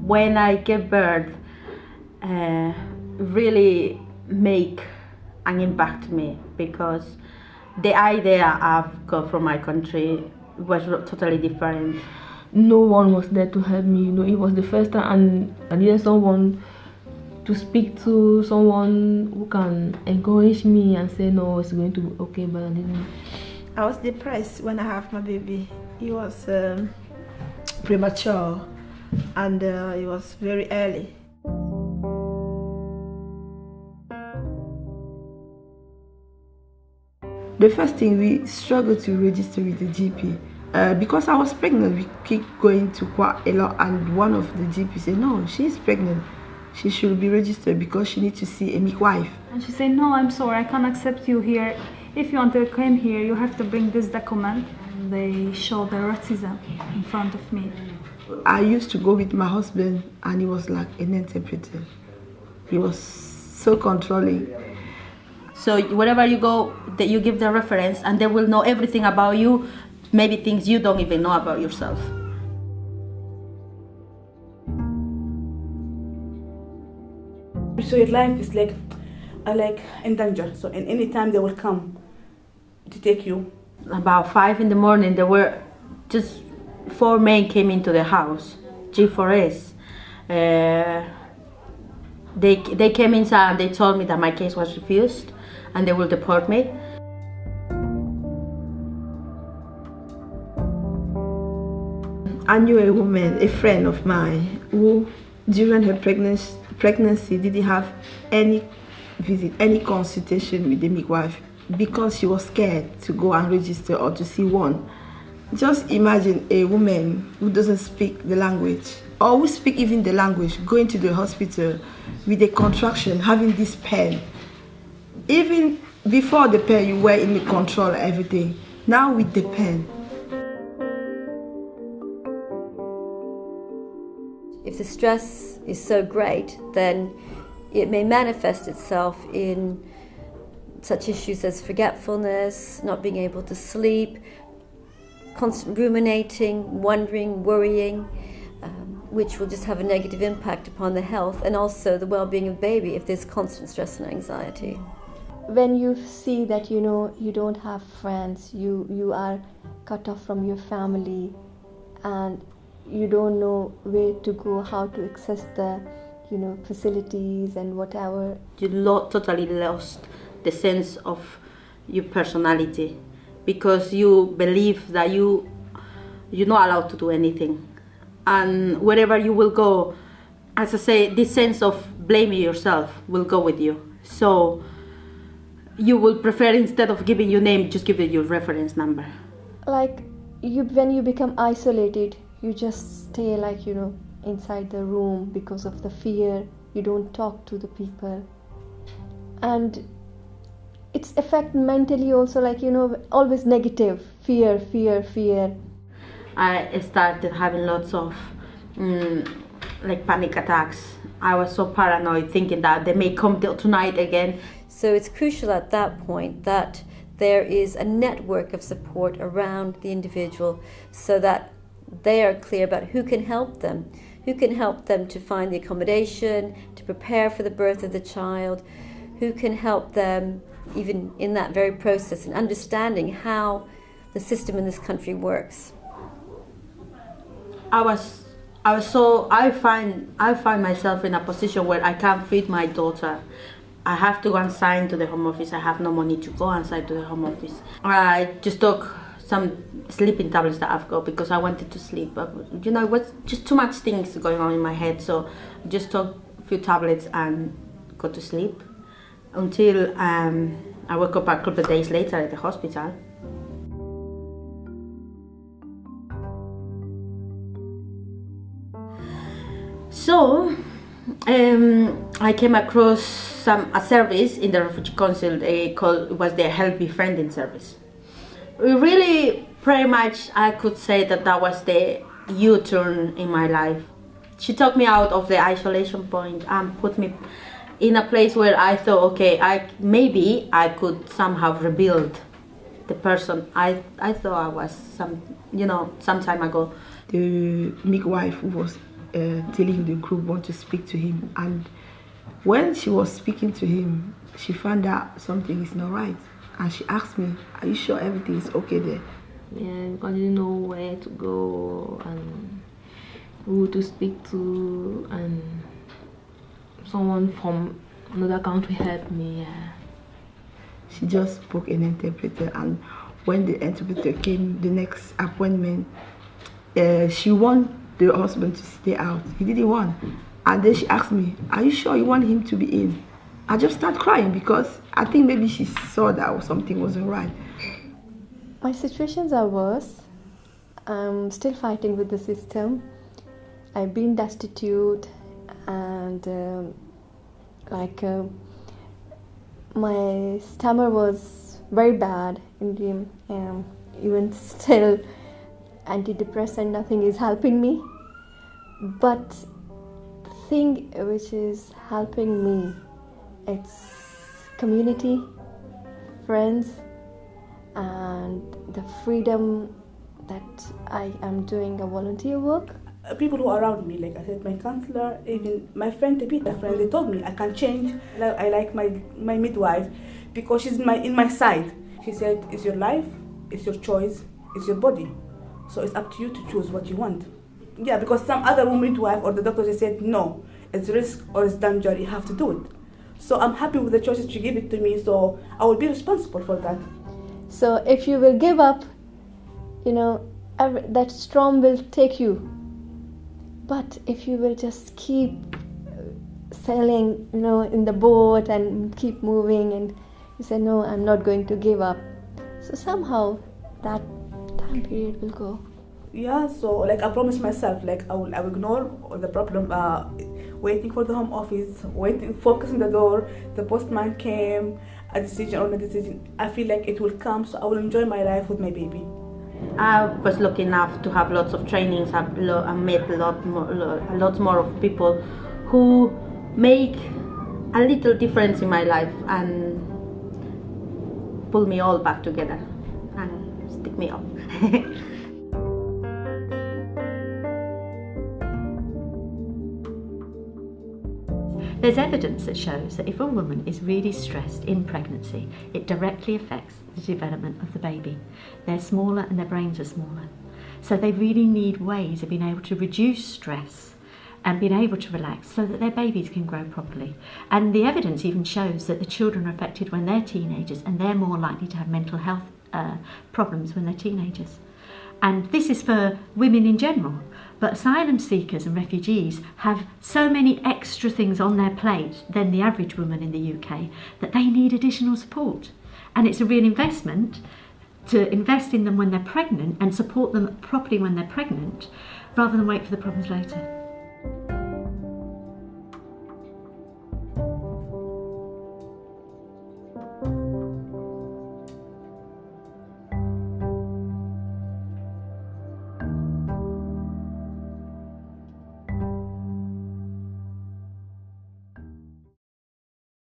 when I gave birth, really make an impact to me, because the idea I've got from my country was totally different. No one was there to help me. It was the first time, and I needed someone to speak to, someone who can encourage me and say, no, it's going to be okay, but I didn't. I was depressed when I had my baby. He was premature, and it was very early. The first thing, we struggled to register with the GP. Because I was pregnant, we keep going to quite a lot, and one of the GP said, no, she's pregnant. She should be registered because she needs to see a midwife. And she said, no, I'm sorry, I can't accept you here. If you want to come here, you have to bring this document. They showed their autism in front of me. I used to go with my husband, and he was like an interpreter. He was so controlling. So wherever you go, that you give the reference, and they will know everything about you, maybe things you don't even know about yourself. So your life is like in danger. So in any time they will come to take you. About 5 in the morning, there were just 4 men came into the house, G4S. They came inside and they told me that my case was refused and they will deport me. I knew a woman, a friend of mine, who during her pregnancy didn't have any visit, any consultation with the midwife because she was scared to go and register or to see one. Just imagine a woman who doesn't speak the language, or who speak even the language, going to the hospital with a contraction, having this pain. Even before the pain, you were in the control of everything. Now with the pain. If the stress is so great, then it may manifest itself in such issues as forgetfulness, not being able to sleep, constant ruminating, wondering, worrying, which will just have a negative impact upon the health and also the well-being of baby if there's constant stress and anxiety. When you see that you don't have friends, you are cut off from your family, and you don't know where to go, how to access the facilities and whatever. You totally lost the sense of your personality, because you believe that you're not allowed to do anything, and wherever you will go, as I say, this sense of blaming yourself will go with you. So you will prefer, instead of giving your name, just give it your reference number. When you become isolated, you just stay inside the room because of the fear. You don't talk to the people, and it's affect mentally also, always negative, fear. I started having lots of panic attacks. I was so paranoid, thinking that they may come tonight again. So it's crucial at that point that there is a network of support around the individual, so that they are clear about who can help them to find the accommodation, to prepare for the birth of the child, who can help them even in that very process and understanding how the system in this country works. I find myself in a position where I can't feed my daughter. I have to go and sign to the Home Office. I have no money to go and sign to the Home Office. I just took some sleeping tablets that I've got because I wanted to sleep. But it was just too much things going on in my head. So I just took a few tablets and got to sleep until I woke up a couple of days later at the hospital. So I came across a service in the Refugee Council was the Help Befriending service. Really, pretty much, I could say that was the U-turn in my life. She took me out of the isolation point and put me in a place where I thought, okay, maybe I could somehow rebuild the person I thought I was some time ago. The midwife who was telling the group want to speak to him. And when she was speaking to him, she found out something is not right. And she asked me, are you sure everything is okay there? Yeah, because I didn't know where to go and who to speak to, and someone from another country helped me. Yeah. She just spoke an interpreter, and when the interpreter came, the next appointment, she want the husband to stay out. He didn't want. And then she asked me, are you sure you want him to be in? I just started crying because I think maybe she saw that something wasn't right. My situations are worse. I'm still fighting with the system. I've been destitute, and my stammer was very bad in the even still antidepressant, nothing is helping me. But the thing which is helping me, it's community, friends, and the freedom that I am doing a volunteer work. People who are around me, like I said, my counselor, even my friend, they told me I can change. I like my midwife because she's in my side. She said, it's your life, it's your choice, it's your body. So it's up to you to choose what you want. Yeah, because some other midwife or the doctor, they said, no, it's risk or it's danger, you have to do it. So I'm happy with the choices she gave it to me, so I will be responsible for that. So if you will give up, that storm will take you. But if you will just keep sailing, in the boat and keep moving, and you say, no, I'm not going to give up. So somehow that time period will go. Yeah, so I promised myself, I will ignore all the problem, waiting for the home office, focus on the door, the postman came, a decision or no decision. I feel like it will come, so I will enjoy my life with my baby. I was lucky enough to have lots of trainings. I met a lot more of people who make a little difference in my life and pull me all back together and stick me up. There's evidence that shows that if a woman is really stressed in pregnancy, it directly affects the development of the baby. They're smaller and their brains are smaller. So they really need ways of being able to reduce stress and being able to relax so that their babies can grow properly. And the evidence even shows that the children are affected when they're teenagers, and they're more likely to have mental health problems when they're teenagers. And this is for women in general. But asylum seekers and refugees have so many extra things on their plate than the average woman in the UK that they need additional support. And it's a real investment to invest in them when they're pregnant and support them properly when they're pregnant, rather than wait for the problems later.